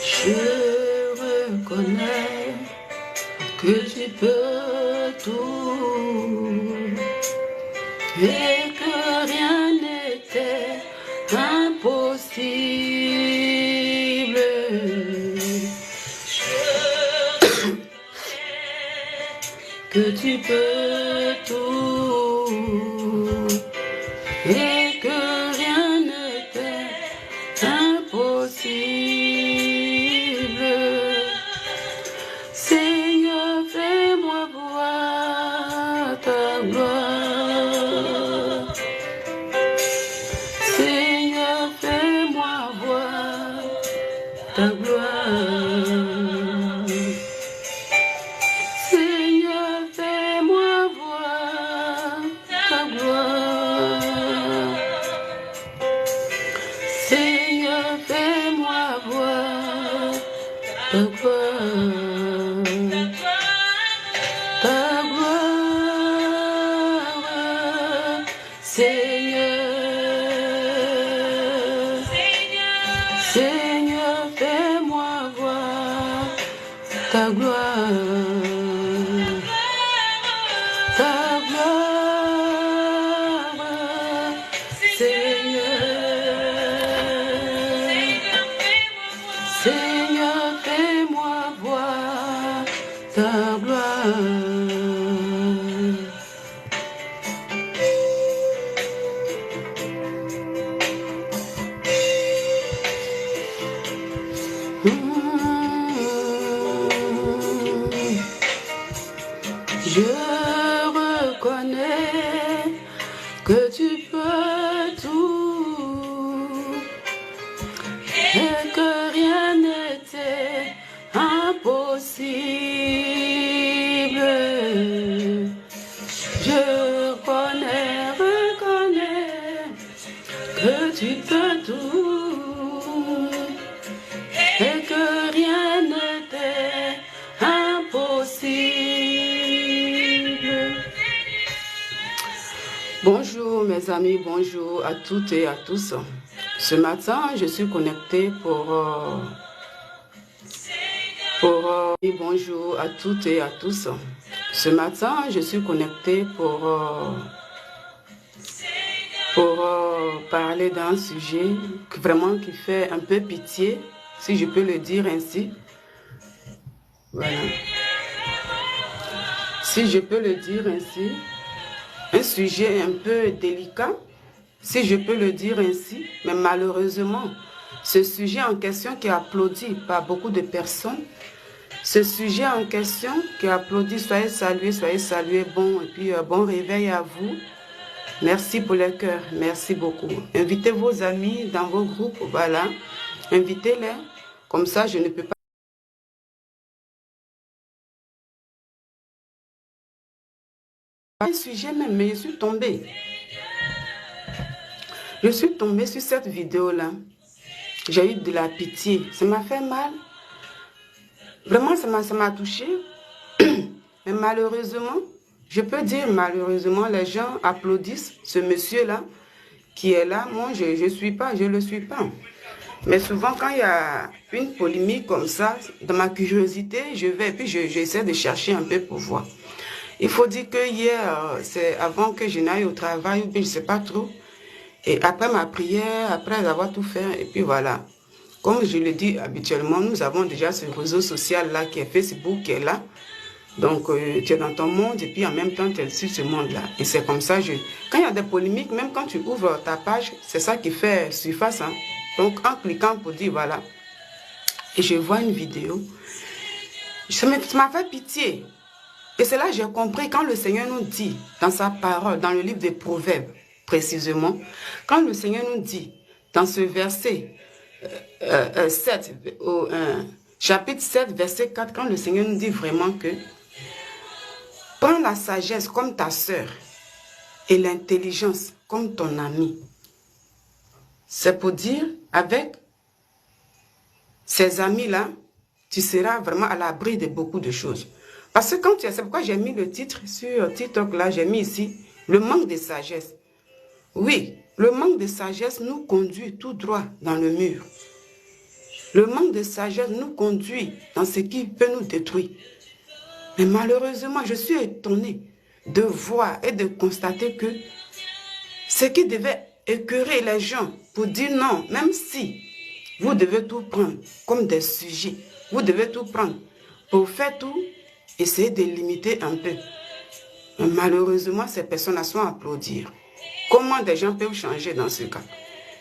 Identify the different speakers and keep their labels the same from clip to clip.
Speaker 1: Je reconnais que tu peux tout et que rien n'était impossible. Que tu peux tout et que rien n'était impossible. Seigneur, fais-moi voir ta gloire. Seigneur, fais-moi voir ta gloire. Seigneur, fais-moi voir ta gloire. Seigneur, fais-moi voir ta gloire. Ta gloire, Seigneur. Seigneur, fais-moi voir ta gloire. Ta gloire, Seigneur. Seigneur, fais-moi voir ta gloire. Je reconnais que tu peux tout et que rien n'était impossible. Je reconnais que tu peux tout et que rien n'était impossible. Bonjour mes amis, bonjour à toutes et à tous. Ce matin, je suis connectée bonjour à toutes et à tous. Ce matin, je suis connectée pour parler d'un sujet vraiment qui fait un peu pitié, si je peux le dire ainsi. Voilà. Si je peux le dire ainsi, un sujet un peu délicat, si je peux le dire ainsi, mais malheureusement, ce sujet en question qui est applaudi par beaucoup de personnes, ce sujet en question qui est applaudi, soyez salués, bon, et puis bon réveil à vous. Merci pour le cœur, merci beaucoup. Invitez vos amis dans vos groupes, voilà, invitez-les, comme ça je ne peux pas. Un sujet même, mais je suis tombée. Je suis tombée sur cette vidéo-là. J'ai eu de la pitié. Ça m'a fait mal. Vraiment, ça m'a touché. Mais malheureusement, je peux dire malheureusement, les gens applaudissent ce monsieur-là qui est là. Moi, je ne suis pas, je ne le suis pas. Mais souvent, quand il y a une polémique comme ça, dans ma curiosité, je vais et puis j'essaie de chercher un peu pour voir. Il faut dire que hier, c'est avant que je n'aille au travail, ou bien je ne sais pas trop. Et après ma prière, après avoir tout fait, et puis voilà. Comme je le dis habituellement, nous avons déjà ce réseau social-là qui est Facebook, qui est là. Donc, tu es dans ton monde et puis en même temps, tu es sur ce monde-là. Et c'est comme ça, quand il y a des polémiques, même quand tu ouvres ta page, c'est ça qui fait surface. Hein. Donc, en cliquant pour dire voilà. Et je vois une vidéo. Ça m'a fait pitié. Et c'est là que j'ai compris quand le Seigneur nous dit, dans sa parole, dans le livre des Proverbes, précisément, quand le Seigneur nous dit, dans ce verset 7, chapitre 7, verset 4, quand le Seigneur nous dit vraiment que prends la sagesse comme ta sœur et l'intelligence comme ton ami. C'est pour dire, avec ces amis-là, tu seras vraiment à l'abri de beaucoup de choses. Parce que quand c'est pourquoi j'ai mis le titre sur TikTok, là, j'ai mis ici, le manque de sagesse. Oui, le manque de sagesse nous conduit tout droit dans le mur. Le manque de sagesse nous conduit dans ce qui peut nous détruire. Mais malheureusement, je suis étonnée de voir et de constater que ce qui devait écœurer les gens pour dire non, même si vous devez tout prendre comme des sujets, vous devez tout prendre pour faire tout, essayer de limiter un peu. Mais malheureusement, ces personnes-là sont à applaudir. Comment des gens peuvent changer dans ce cas?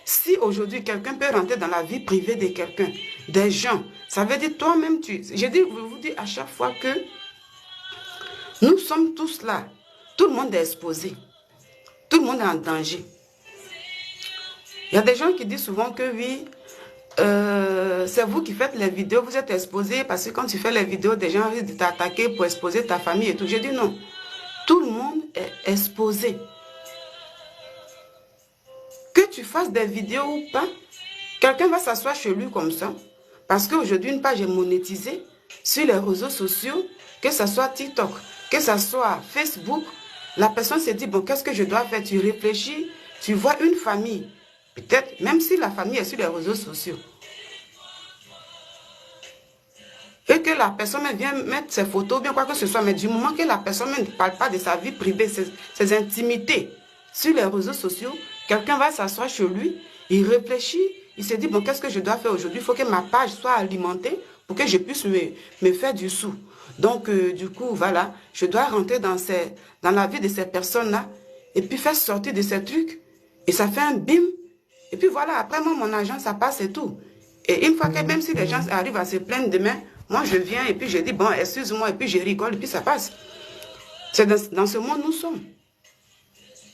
Speaker 1: Si aujourd'hui, quelqu'un peut rentrer dans la vie privée de quelqu'un, des gens, ça veut dire toi-même, je vous dis à chaque fois que nous sommes tous là. Tout le monde est exposé. Tout le monde est en danger. Il y a des gens qui disent souvent que oui, c'est vous qui faites les vidéos, vous êtes exposé parce que quand tu fais les vidéos, des gens risquent de t'attaquer pour exposer ta famille et tout. J'ai dit non. Tout le monde est exposé. Que tu fasses des vidéos ou pas, quelqu'un va s'asseoir chez lui comme ça. Parce qu'aujourd'hui, une page est monétisée sur les réseaux sociaux, que ce soit TikTok, que ce soit Facebook. La personne se dit, bon, qu'est-ce que je dois faire? Tu réfléchis, tu vois une famille. Peut-être, même si la famille est sur les réseaux sociaux. Et que la personne vient mettre ses photos, bien quoi que ce soit, mais du moment que la personne ne parle pas de sa vie privée, ses intimités sur les réseaux sociaux, quelqu'un va s'asseoir chez lui, il réfléchit, il se dit, bon, qu'est-ce que je dois faire aujourd'hui? Il faut que ma page soit alimentée pour que je puisse me faire du sou. Donc, du coup, voilà, je dois rentrer dans la vie de ces personnes-là et puis faire sortir de ces trucs. Et ça fait un bim. Et puis voilà, après moi, mon argent, ça passe et tout. Et une fois que même si les gens arrivent à se plaindre demain, moi, je viens et puis je dis, bon, excuse-moi, et puis je rigole et puis ça passe. C'est dans ce monde nous sommes.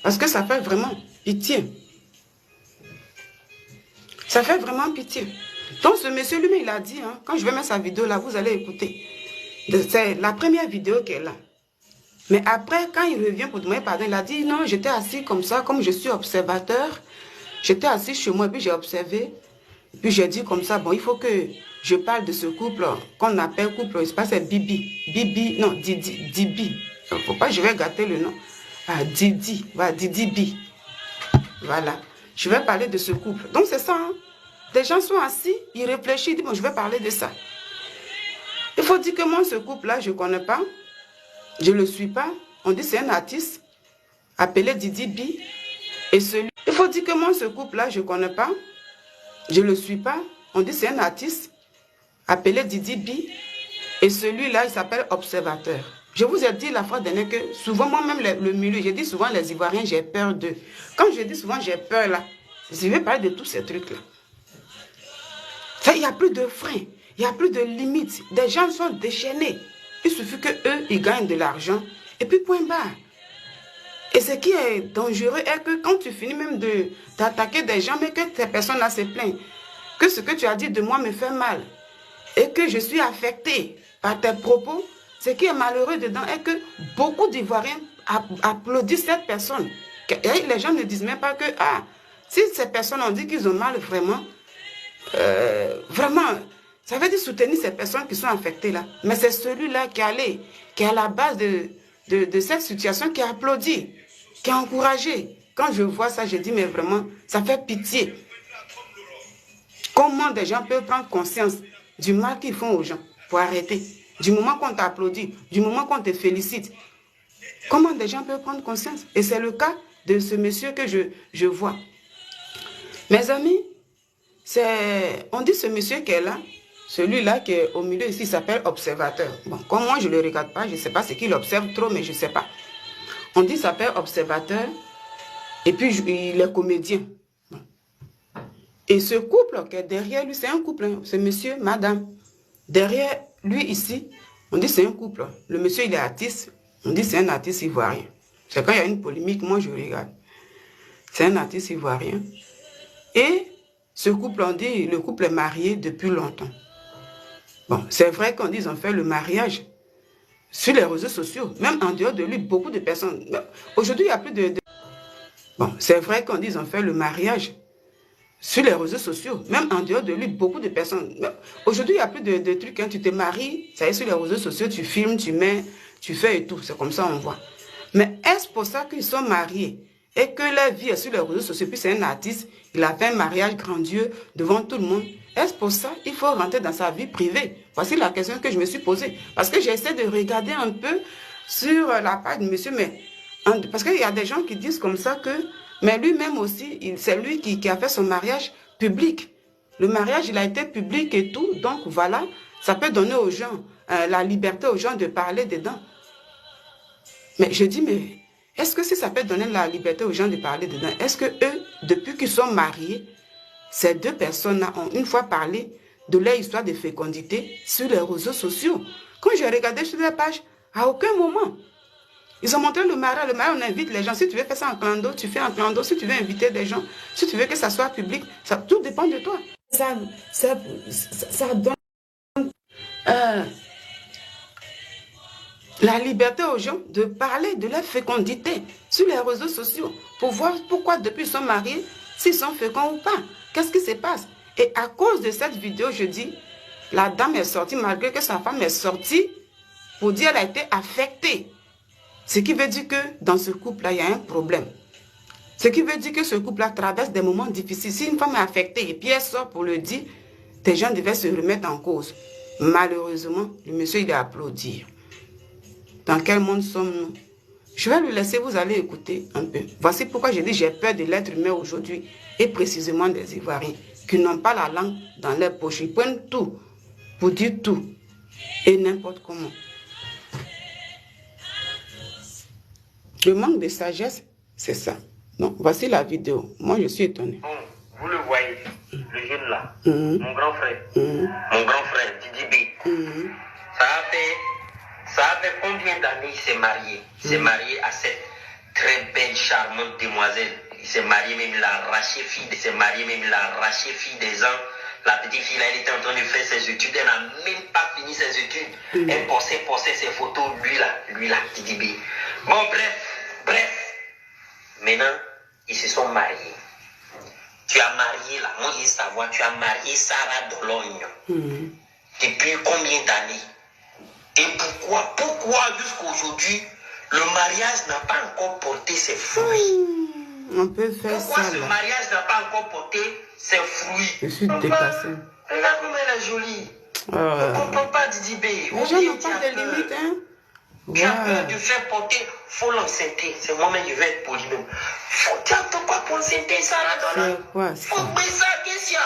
Speaker 1: Parce que ça fait vraiment pitié. Ça fait vraiment pitié. Donc ce monsieur lui-même, il a dit, hein, quand je vais mettre sa vidéo là, vous allez écouter. C'est la première vidéo qu'elle a. Mais après, quand il revient pour demander pardon, il a dit, non, j'étais assis comme ça, comme je suis observateur. J'étais assis chez moi et puis j'ai observé. Et puis j'ai dit comme ça, bon, il faut que je parle de ce couple qu'on appelle couple, je sais pas, c'est Bibi. Bibi, non, Dibi. Faut pas, je vais gâter le nom. Ah, Didi, voilà, Didi. Voilà. Je vais parler de ce couple. Donc c'est ça, hein. Des gens sont assis, ils réfléchissent, ils disent, bon, je vais parler de ça. Il faut dire que moi, ce couple-là, je ne connais pas. Je ne le suis pas. On dit c'est un artiste appelé Didi B. Et celui... Il faut dire que moi, ce couple-là, je ne connais pas. Je ne le suis pas. On dit c'est un artiste appelé Didi B. Et celui-là, il s'appelle Observateur. Je vous ai dit la fois dernière que souvent, moi-même, le milieu, j'ai dit souvent les Ivoiriens, j'ai peur d'eux. Quand je dis souvent j'ai peur là, je vais parler de tous ces trucs-là. Il n'y a plus de freins, il n'y a plus de limites. Des gens sont déchaînés. Il suffit qu'eux, ils gagnent de l'argent. Et puis point barre. Et ce qui est dangereux est que quand tu finis même d'attaquer des gens, mais que ces personnes-là se plaignent, que ce que tu as dit de moi me fait mal, et que je suis affectée par tes propos, ce qui est malheureux dedans est que beaucoup d'Ivoiriens applaudissent cette personne. Et les gens ne disent même pas que, ah, si ces personnes ont dit qu'ils ont mal vraiment, vraiment, ça veut dire soutenir ces personnes qui sont affectées là. Mais c'est celui-là qui est à la base de cette situation qui a applaudi, qui a encouragé. Quand je vois ça, je dis, mais vraiment, ça fait pitié. Comment des gens peuvent prendre conscience du mal qu'ils font aux gens pour arrêter? Du moment qu'on t'applaudit, du moment qu'on te félicite, comment des gens peuvent prendre conscience? Et c'est le cas de ce monsieur que je vois. Mes amis, on dit ce monsieur qui est là, celui-là qui est au milieu ici, il s'appelle Observateur. Bon, comme moi je ne le regarde pas, je ne sais pas ce qu'il observe trop, mais je ne sais pas. On dit qu'il s'appelle Observateur, et puis il est comédien. Bon. Et ce couple qui est derrière lui, c'est un couple, hein, c'est monsieur, madame. Derrière lui ici, on dit c'est un couple. Le monsieur il est artiste, on dit c'est un artiste ivoirien. C'est quand il y a une polémique, moi je regarde. C'est un artiste ivoirien. Et ce couple, on dit, le couple est marié depuis longtemps. Bon, c'est vrai qu'on dit qu'ils ont fait le mariage sur les réseaux sociaux. Même en dehors de lui, beaucoup de personnes. Aujourd'hui, il n'y a plus de... Bon, c'est vrai qu'on dit qu'ils ont fait le mariage sur les réseaux sociaux. Même en dehors de lui, beaucoup de personnes. Aujourd'hui, il n'y a plus de trucs. Hein. Tu te maries, ça y est, sur les réseaux sociaux, tu filmes, tu mets, tu fais et tout. C'est comme ça, on voit. Mais est-ce pour ça qu'ils sont mariés et que leur vie est sur les réseaux sociaux, puis c'est un artiste, il a fait un mariage grandiose devant tout le monde? est-ce pour ça il faut rentrer dans sa vie privée? Voici la question que je me suis posée. Parce que j'essaie de regarder un peu sur la page de monsieur, mais parce qu'il y a des gens qui disent comme ça que, mais lui-même aussi, c'est lui qui a fait son mariage public. Le mariage, il a été public et tout, donc voilà, ça peut donner aux gens, la liberté aux gens de parler dedans. Mais je dis, mais est-ce que si ça peut donner la liberté aux gens de parler dedans, est-ce que eux, depuis qu'ils sont mariés, ces deux personnes-là ont une fois parlé de leur histoire de fécondité sur les réseaux sociaux? Quand j'ai regardé sur les pages, à aucun moment. Ils ont montré le mariage, on invite les gens. Si tu veux faire ça en clando, tu fais en clando. Si tu veux inviter des gens, si tu veux que ça soit public, tout dépend de toi. Ça donne la liberté aux gens de parler de leur fécondité sur les réseaux sociaux pour voir pourquoi depuis ils sont mariés, s'ils sont féconds ou pas. Qu'est-ce qui se passe? Et à cause de cette vidéo, je dis, la dame est sortie, malgré que sa femme est sortie, pour dire qu'elle a été affectée. Ce qui veut dire que dans ce couple-là, il y a un problème. Ce qui veut dire que ce couple-là traverse des moments difficiles. Si une femme est affectée et puis elle sort pour le dire, des gens devaient se remettre en cause. Malheureusement, le monsieur, il est applaudi. Dans quel monde sommes-nous? Je vais le laisser, vous allez écouter un peu. Voici pourquoi je dis j'ai peur de l'être humain aujourd'hui, et précisément des Ivoiriens, qui n'ont pas la langue dans leur poche. Ils prennent tout pour dire tout, et n'importe comment. Le manque de sagesse, c'est ça. Donc, voici la vidéo. Moi, je suis étonné.
Speaker 2: Bon, vous le voyez, le jeune là, mon grand frère, Didi B. Ça a fait combien d'années il s'est marié? Il s'est marié à cette très belle, charmante demoiselle. Il s'est marié même, il a arraché fille, des gens. La petite fille là, elle était en train de faire ses études, elle n'a même pas fini ses études. Elle postait ses photos, lui là, Didi B. Bon, bref. Maintenant, ils se sont mariés. Tu as marié là, moi je veux savoir, tu as marié Sarah Dologne. Depuis combien d'années? Et pourquoi jusqu'à aujourd'hui, le mariage n'a pas encore porté ses fruits?
Speaker 1: On peut faire
Speaker 2: pourquoi
Speaker 1: ça.
Speaker 2: Ce
Speaker 1: là.
Speaker 2: mariage n'a pas encore porté ses fruits?
Speaker 1: Je suis dépassé.
Speaker 2: Regarde comme elle est jolie. On ne comprend pas Didi B.
Speaker 1: Les gens n'ont pas de limite, hein?
Speaker 2: Tu as peur de faire porter, faut l'enceinter. C'est moi-même, je vais être poli même. Tu attends quoi pour enceinter Sarah Dologne?
Speaker 1: C'est quoi ça?
Speaker 2: Faut que ça, qu'est-ce qu'il y a?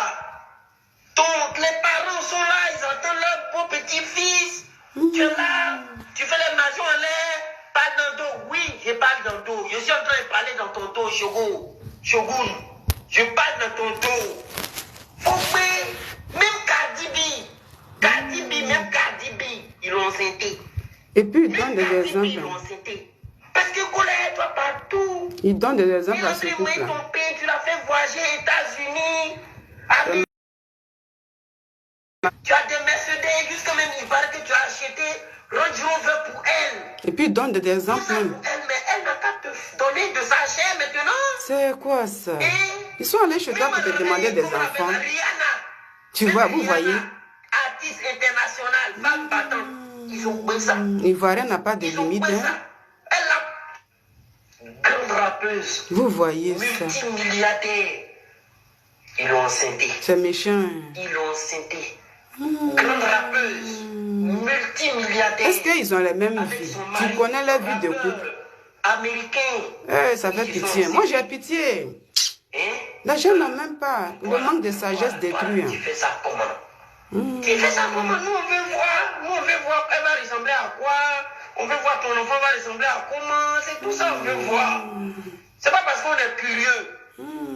Speaker 2: Les parents sont là, ils attendent leur beau petit-fils. Tu es là, tu fais les maisons en l'air, parle dans le dos. Oui, je parle dans le dos. Je suis en train de parler dans ton dos, Shogun. Je parle dans ton dos. Faut que, même Cardi B, ils l'ont enceinté.
Speaker 1: Et puis, il donne des exemples.
Speaker 2: Parce que Colère, toi partout.
Speaker 1: Il donne des exemples à ce couple-là.
Speaker 2: Ton père, tu l'as fait voyager aux États-Unis. Tu as des Mercedes, jusqu'à même il paraît que tu as acheté Range Rover pour elle.
Speaker 1: Et puis, il donne des exemples même.
Speaker 2: Mais elle n'a pas te donné de sa chair maintenant.
Speaker 1: C'est quoi ça? Ils sont allés chez toi pour te demander des enfants. Tu vois, vous voyez.
Speaker 2: Artiste international, femme battante. Ils ont oublié ça.
Speaker 1: Ivoirien n'a pas de limite. Hein?
Speaker 2: Elle a grande rappeuse.
Speaker 1: Vous voyez ça.
Speaker 2: Multimilliardaire. Ils l'ont enceinté.
Speaker 1: C'est méchant.
Speaker 2: Ils l'ont enceinté. Grande rappeuse. Multimilliardaire.
Speaker 1: Est-ce qu'ils ont les mêmes vies? Tu connais leur vie de couple?
Speaker 2: Américain.
Speaker 1: Ça fait pitié. Moi, j'ai pitié. Les gens n'ont même pas. Le manque de sagesse détruit.
Speaker 2: Tu fais ça comment? Tu fais ça comment? Nous, on veut voir. Nous, on veut voir. Elle va ressembler à quoi? On veut voir ton enfant va ressembler à comment? C'est tout ça qu'on veut voir. C'est pas parce qu'on est curieux.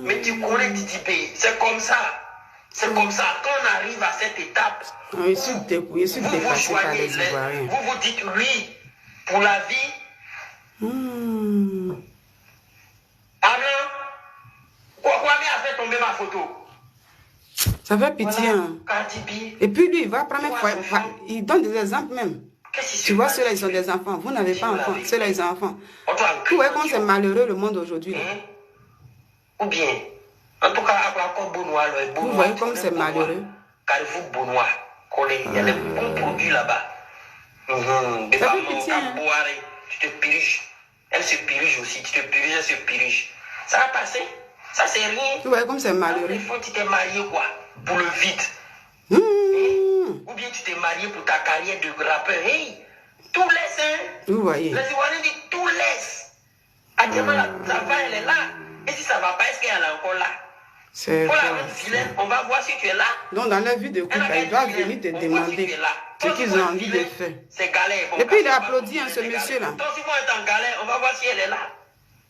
Speaker 2: Mais tu connais Didi B. C'est comme ça. C'est comme ça. Quand on arrive à cette étape,
Speaker 1: Je suis dépassé par les Ivoiriens.
Speaker 2: vous vous dites oui pour la vie. Alors, Kwame a fait tomber ma photo.
Speaker 1: Ça fait pitié.
Speaker 2: Voilà.
Speaker 1: Hein. Et puis lui, il va prendre il donne des exemples même. Tu vois, ceux-là, ils ont des enfants. Vous n'avez pas d'enfants. Ceux-là, ils ont enfants. Vous voyez comment c'est malheureux le monde aujourd'hui.
Speaker 2: Ou bien, en tout cas,
Speaker 1: vous voyez comme c'est malheureux.
Speaker 2: Carrefour Benoît, il y a des bons produits là-bas.
Speaker 1: Ça fait pitié. Hein.
Speaker 2: Tu te piriges. Elle se pirige aussi. Tu te piriges, elle se pirige. Ça va passer. Ça, c'est rien.
Speaker 1: Vous voyez comme c'est malheureux.
Speaker 2: Il faut que tu t'es marié, quoi. Pour le vide. marier pour ta carrière de rappeur. Hey, tout laisse, hein.
Speaker 1: Vous voyez.
Speaker 2: Les Ivoiriens disent tout laisse. Actuellement, la femme, elle est là. Et si ça ne va pas, est-ce qu'elle est encore là?
Speaker 1: C'est
Speaker 2: pour la rendre vilaine, on va voir si tu es là.
Speaker 1: Donc, dans la vie de couple, ils doivent venir te demander ce qu'ils ont envie de faire.
Speaker 2: C'est galère.
Speaker 1: Et puis, il a applaudi ce monsieur-là.
Speaker 2: Donc, si moi, est en galère, on va voir si elle est là.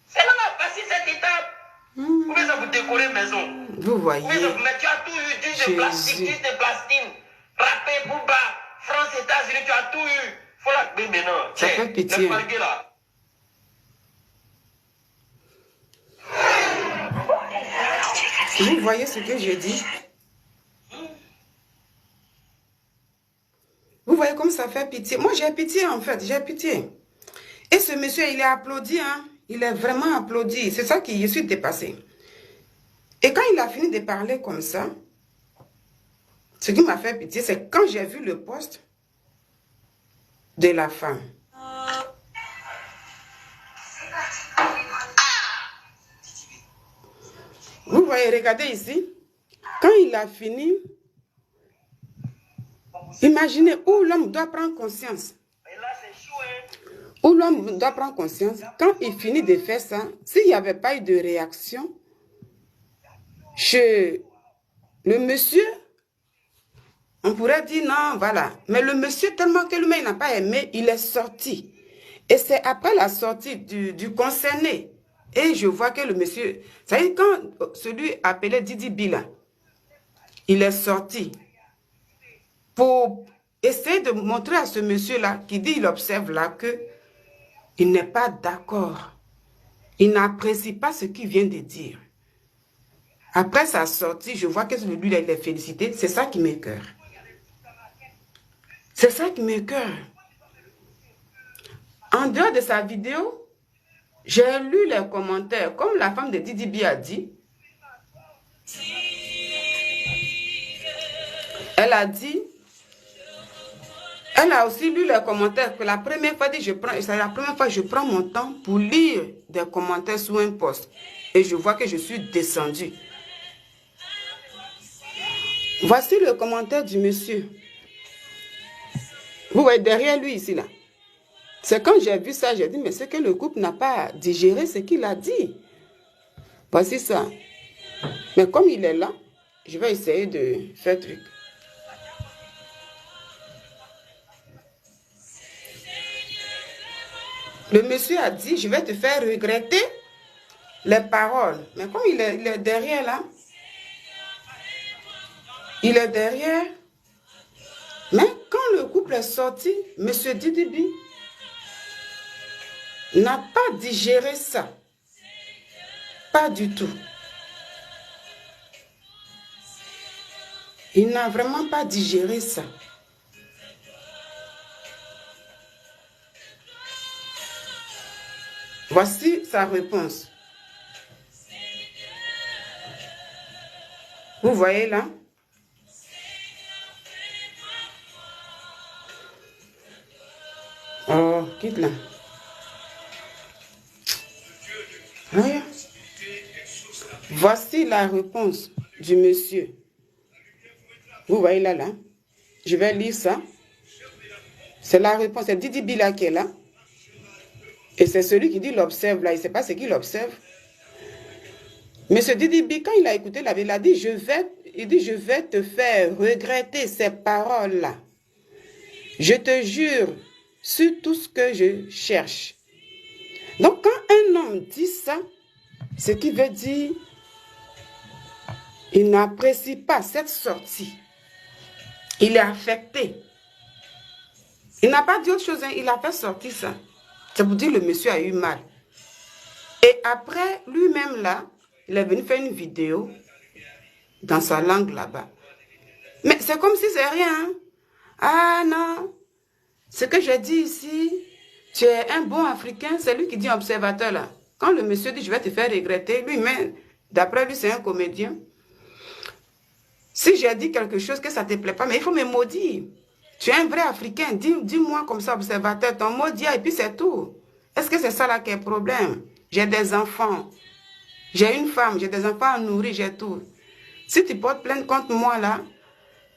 Speaker 2: C'est là, on va passer cette étape. Vous pouvez ça vous décorer maison.
Speaker 1: Vous voyez.
Speaker 2: Mais tu as tout eu, du de plastique, du de plastine. Rappé, Bouba, France, États-Unis, tu as tout eu. Faut la payer maintenant.
Speaker 1: Ça fait pitié.
Speaker 2: Là.
Speaker 1: Vous voyez ce que je dis? Vous voyez comme ça fait pitié? Moi, j'ai pitié, en fait. J'ai pitié. Et ce monsieur, il est applaudi, hein? Il est vraiment applaudi. C'est ça qui je suis dépassée. Et quand il a fini de parler comme ça, ce qui m'a fait pitié, c'est quand j'ai vu le poste de la femme. Vous voyez, regardez ici. Quand il a fini, imaginez où l'homme doit prendre conscience. Où l'homme doit prendre conscience. Quand il finit de faire ça, s'il n'y avait pas eu de réaction chez le monsieur, on pourrait dire non, voilà. Mais le monsieur, tellement que lui-même n'a pas aimé, il est sorti. Et c'est après la sortie du concerné. Et je vois que le monsieur, ça y est, quand celui appelé Didi Bila, il est sorti pour essayer de montrer à ce monsieur-là, qui dit, il observe là, que il n'est pas d'accord. Il n'apprécie pas ce qu'il vient de dire. Après sa sortie, je vois que lui, il est félicité. C'est ça qui m'écoeure. C'est ça qui m'écoeure. En dehors de sa vidéo, j'ai lu les commentaires, comme la femme de Didi B a dit. Elle a dit, elle a aussi lu les commentaires, que la première fois, c'est la première fois que je prends mon temps pour lire des commentaires sous un post. Et je vois que je suis descendue. Voici le commentaire du monsieur. Vous voyez derrière lui ici, là. C'est quand j'ai vu ça, j'ai dit, mais c'est que le couple n'a pas digéré ce qu'il a dit. Voici ça. Mais comme il est là, je vais essayer de faire truc. Le monsieur a dit, je vais te faire regretter les paroles. Mais comme il est derrière là, il est derrière. Mais quand le couple est sorti, monsieur Didibi n'a pas digéré ça. Pas du tout. Il n'a vraiment pas digéré ça. Voici sa réponse. Vous voyez là? Oh, quitte là. Voyez? Voici la réponse du monsieur. Vous voyez là, là? Je vais lire ça. C'est la réponse. C'est Didi Bila qui est là. Et c'est celui qui dit l'observe là. Il ne sait pas ce qu'il observe. Mais ce Didi Bila, quand il a écouté la Bible, il a dit, je vais te faire regretter ces paroles-là. Je te jure sur tout ce que je cherche. Donc, quand un homme dit ça, ce qui veut dire, il n'apprécie pas cette sortie. Il est affecté. Il n'a pas dit autre chose, hein. Il a fait sortir ça. C'est pour dire que le monsieur a eu mal. Et après, lui-même là, il est venu faire une vidéo dans sa langue là-bas. Mais c'est comme si c'est rien. Hein? Ah non, ce que j'ai dit ici, tu es un bon Africain, c'est lui qui dit observateur là. Quand le monsieur dit je vais te faire regretter, lui-même, d'après lui, c'est un comédien. Si j'ai dit quelque chose que ça ne te plaît pas, mais il faut me maudire. Tu es un vrai Africain, dis-moi comme ça, observateur, ton maudit, et puis c'est tout. Est-ce que c'est ça là qui est le problème? J'ai des enfants, j'ai une femme, j'ai des enfants à nourrir, j'ai tout. Si tu portes plainte contre moi là,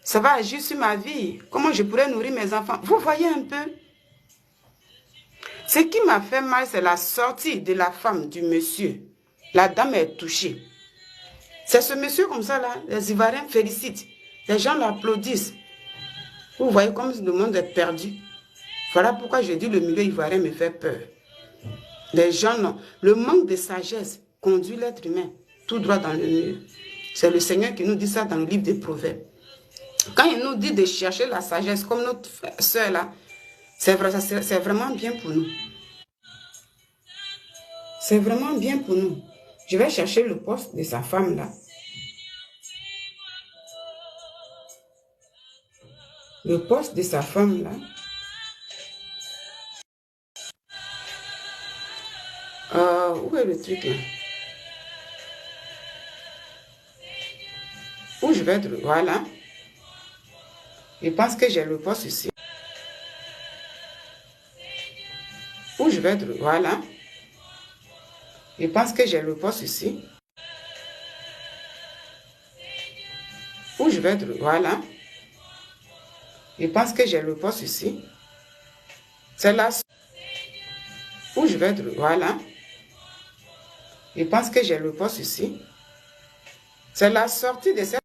Speaker 1: Ça va agir sur ma vie. Comment je pourrais nourrir mes enfants? Vous voyez un peu? Ce qui m'a fait mal, c'est la sortie de la femme, du monsieur. La dame est touchée. C'est ce monsieur comme ça, là. Les Ivoiriens félicitent. Les gens l'applaudissent. Vous voyez comme le monde est perdu. Voilà pourquoi je dis le milieu ivoirien me fait peur. Les gens, non. Le manque de sagesse conduit l'être humain tout droit dans le mur. C'est le Seigneur qui nous dit ça dans le livre des Proverbes. Quand il nous dit de chercher la sagesse, comme notre soeur là, c'est vraiment bien pour nous. C'est vraiment bien pour nous. Je vais chercher le poste de sa femme là. Le poste de sa femme là. Où est le truc là? Où je vais être? Voilà. Je pense que j'ai le poste ici. Où je vais être? Voilà. Je pense que j'ai le poste ici. Où je vais être? Voilà. Je pense que j'ai le poste ici. C'est là. Où je vais être? Voilà. Je pense que j'ai le poste ici. C'est la sortie de cette...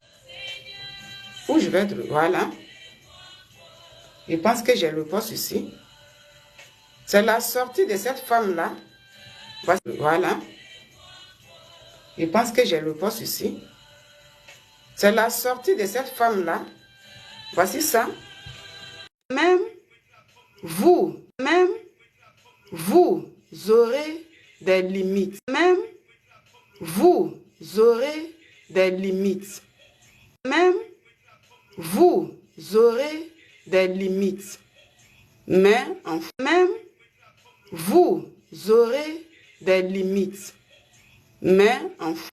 Speaker 1: Où je vais être? Voilà. Je pense que j'ai le poste ici. C'est la sortie de cette femme-là. Voilà. Je pense que j'ai le poste ici. C'est la sortie de cette femme-là. Voici ça. Même vous aurez des limites. Même vous aurez des limites. Même vous aurez des limites. Mais même vous aurez des limites. Mais enfin,